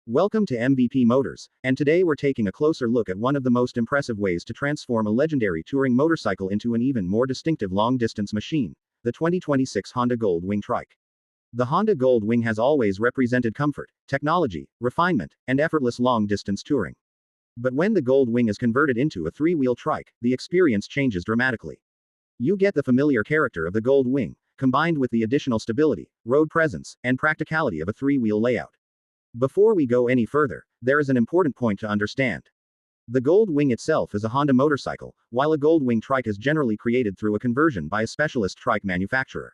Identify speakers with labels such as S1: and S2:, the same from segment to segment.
S1: Welcome to MVP Motors, and today we're taking a closer look at one of the most impressive ways to transform a legendary touring motorcycle into an even more distinctive long-distance machine, the 2026 Honda Gold Wing Trike. The Honda Gold Wing has always represented comfort, technology, refinement, and effortless long-distance touring. But when the Gold Wing is converted into a three-wheel trike, the experience changes dramatically. You get the familiar character of the Gold Wing, combined with the additional stability, road presence, and practicality of a three-wheel layout. Before we go any further, there is an important point to understand. The Gold Wing itself is a Honda motorcycle, while a Gold Wing Trike is generally created through a conversion by a specialist trike manufacturer.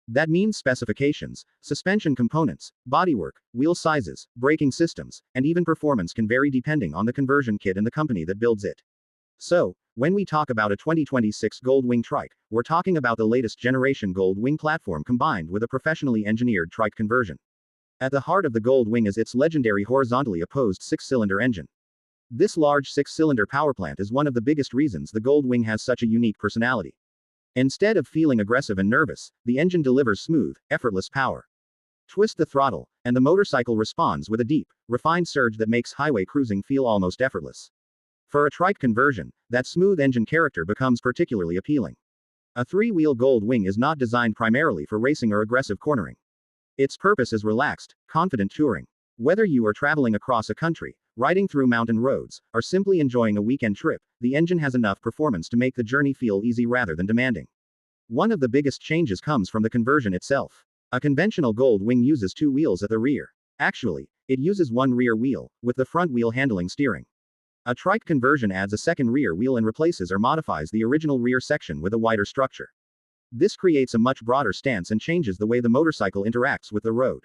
S1: That means specifications, suspension components, bodywork, wheel sizes, braking systems, and even performance can vary depending on the conversion kit and the company that builds it. So, when we talk about a 2026 Gold Wing Trike, we're talking about the latest generation Gold Wing platform combined with a professionally engineered trike conversion. At the heart of the Gold Wing is its legendary horizontally opposed six-cylinder engine. This large six-cylinder powerplant is one of the biggest reasons the Gold Wing has such a unique personality. Instead of feeling aggressive and nervous, the engine delivers smooth, effortless power. Twist the throttle, and the motorcycle responds with a deep, refined surge that makes highway cruising feel almost effortless. For a trike conversion, that smooth engine character becomes particularly appealing. A three-wheel Gold Wing is not designed primarily for racing or aggressive cornering. Its purpose is relaxed, confident touring. Whether you are traveling across a country, riding through mountain roads, or simply enjoying a weekend trip, the engine has enough performance to make the journey feel easy rather than demanding. One of the biggest changes comes from the conversion itself. A conventional Gold Wing uses two wheels at the rear. Actually, it uses one rear wheel, with the front wheel handling steering. A trike conversion adds a second rear wheel and replaces or modifies the original rear section with a wider structure. This creates a much broader stance and changes the way the motorcycle interacts with the road.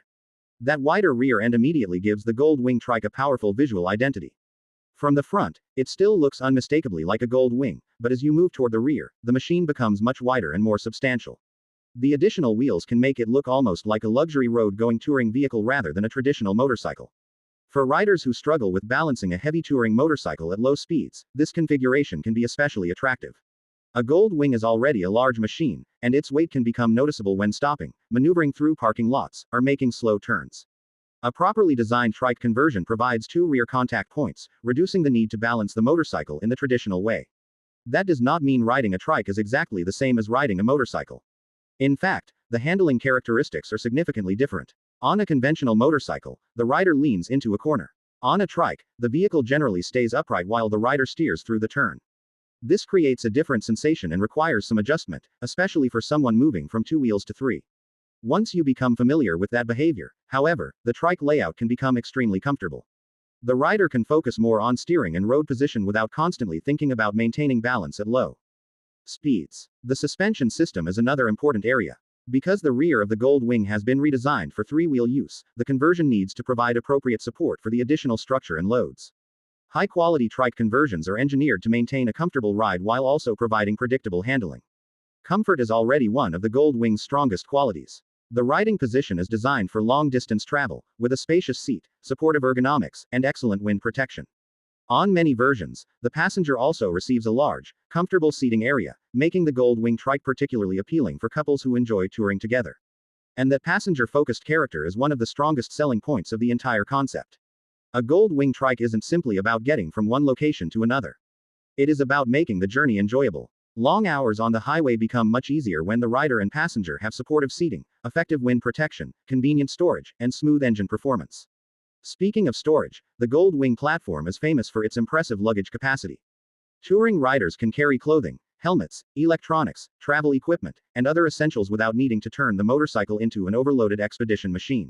S1: That wider rear end immediately gives the Gold Wing Trike a powerful visual identity. From the front, it still looks unmistakably like a Gold Wing, but as you move toward the rear, the machine becomes much wider and more substantial. The additional wheels can make it look almost like a luxury road-going touring vehicle rather than a traditional motorcycle. For riders who struggle with balancing a heavy touring motorcycle at low speeds, this configuration can be especially attractive. A Gold Wing is already a large machine, and its weight can become noticeable when stopping, maneuvering through parking lots, or making slow turns. A properly designed trike conversion provides two rear contact points, reducing the need to balance the motorcycle in the traditional way. That does not mean riding a trike is exactly the same as riding a motorcycle. In fact, the handling characteristics are significantly different. On a conventional motorcycle, the rider leans into a corner. On a trike, the vehicle generally stays upright while the rider steers through the turn. This creates a different sensation and requires some adjustment, especially for someone moving from two wheels to three. Once you become familiar with that behavior, however, the trike layout can become extremely comfortable. The rider can focus more on steering and road position without constantly thinking about maintaining balance at low speeds. The suspension system is another important area. Because the rear of the Gold Wing has been redesigned for three-wheel use, the conversion needs to provide appropriate support for the additional structure and loads. High-quality trike conversions are engineered to maintain a comfortable ride while also providing predictable handling. Comfort is already one of the Gold Wing's strongest qualities. The riding position is designed for long-distance travel, with a spacious seat, supportive ergonomics, and excellent wind protection. On many versions, the passenger also receives a large, comfortable seating area, making the Gold Wing Trike particularly appealing for couples who enjoy touring together. And that passenger-focused character is one of the strongest selling points of the entire concept. A Gold Wing Trike isn't simply about getting from one location to another. It is about making the journey enjoyable. Long hours on the highway become much easier when the rider and passenger have supportive seating, effective wind protection, convenient storage, and smooth engine performance. Speaking of storage, the Gold Wing platform is famous for its impressive luggage capacity. Touring riders can carry clothing, helmets, electronics, travel equipment, and other essentials without needing to turn the motorcycle into an overloaded expedition machine.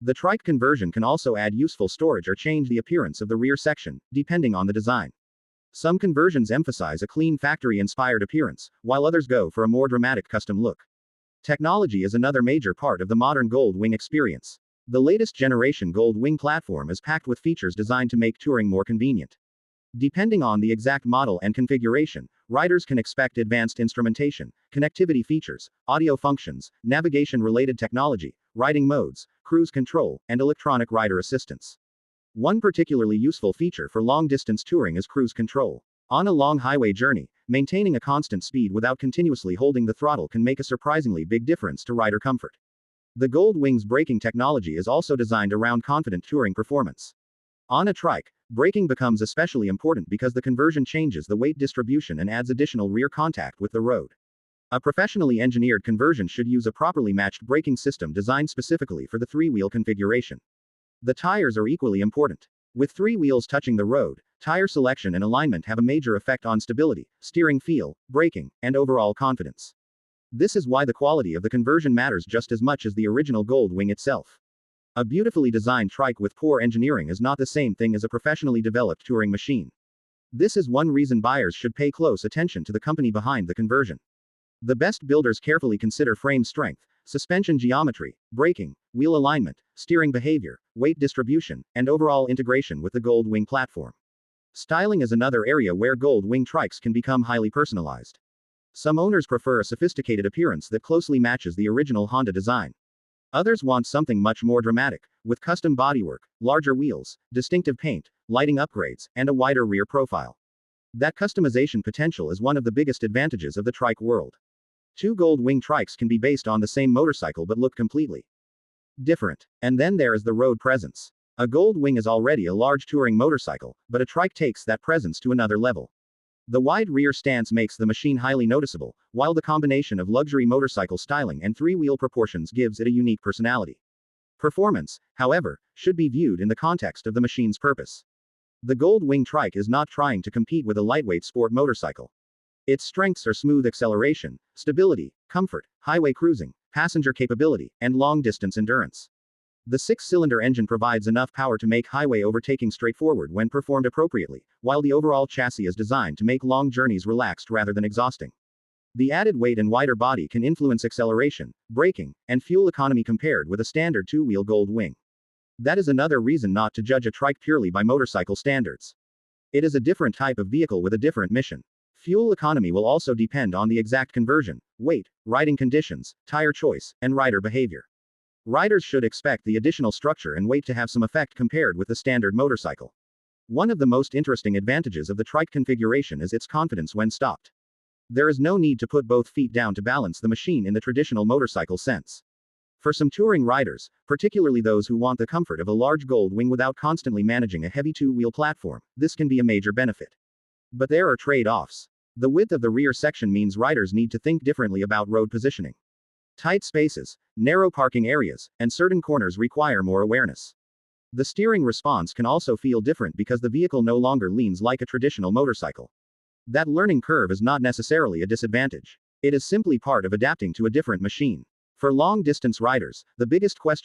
S1: The trike conversion can also add useful storage or change the appearance of the rear section, depending on the design. Some conversions emphasize a clean factory-inspired appearance, while others go for a more dramatic custom look. Technology is another major part of the modern Gold Wing experience. The latest generation Gold Wing platform is packed with features designed to make touring more convenient. Depending on the exact model and configuration, riders can expect advanced instrumentation, connectivity features, audio functions, navigation-related technology, riding modes, cruise control, and electronic rider assistance. One particularly useful feature for long-distance touring is cruise control. On a long highway journey, maintaining a constant speed without continuously holding the throttle can make a surprisingly big difference to rider comfort. The Gold Wing's braking technology is also designed around confident touring performance. On a trike, braking becomes especially important because the conversion changes the weight distribution and adds additional rear contact with the road. A professionally engineered conversion should use a properly matched braking system designed specifically for the three-wheel configuration. The tires are equally important. With three wheels touching the road, tire selection and alignment have a major effect on stability, steering feel, braking, and overall confidence. This is why the quality of the conversion matters just as much as the original Gold Wing itself. A beautifully designed trike with poor engineering is not the same thing as a professionally developed touring machine. This is one reason buyers should pay close attention to the company behind the conversion. The best builders carefully consider frame strength, suspension geometry, braking, wheel alignment, steering behavior, weight distribution, and overall integration with the Gold Wing platform. Styling is another area where Gold Wing Trikes can become highly personalized. Some owners prefer a sophisticated appearance that closely matches the original Honda design. Others want something much more dramatic, with custom bodywork, larger wheels, distinctive paint, lighting upgrades, and a wider rear profile. That customization potential is one of the biggest advantages of the trike world. Two Gold Wing Trikes can be based on the same motorcycle but look completely different. And then there is the road presence. A Gold Wing is already a large touring motorcycle, but a trike takes that presence to another level. The wide rear stance makes the machine highly noticeable, while the combination of luxury motorcycle styling and three-wheel proportions gives it a unique personality. Performance, however, should be viewed in the context of the machine's purpose. The Gold Wing Trike is not trying to compete with a lightweight sport motorcycle. Its strengths are smooth acceleration, stability, comfort, highway cruising, passenger capability, and long-distance endurance. The six-cylinder engine provides enough power to make highway overtaking straightforward when performed appropriately, while the overall chassis is designed to make long journeys relaxed rather than exhausting. The added weight and wider body can influence acceleration, braking, and fuel economy compared with a standard two-wheel Gold Wing. That is another reason not to judge a trike purely by motorcycle standards. It is a different type of vehicle with a different mission. Fuel economy will also depend on the exact conversion, weight, riding conditions, tire choice, and rider behavior. Riders should expect the additional structure and weight to have some effect compared with the standard motorcycle. One of the most interesting advantages of the trike configuration is its confidence when stopped. There is no need to put both feet down to balance the machine in the traditional motorcycle sense. For some touring riders, particularly those who want the comfort of a large Gold Wing without constantly managing a heavy two-wheel platform, this can be a major benefit. But there are trade-offs. The width of the rear section means riders need to think differently about road positioning. Tight spaces, narrow parking areas, and certain corners require more awareness. The steering response can also feel different because the vehicle no longer leans like a traditional motorcycle. That learning curve is not necessarily a disadvantage. It is simply part of adapting to a different machine. For long-distance riders, the biggest question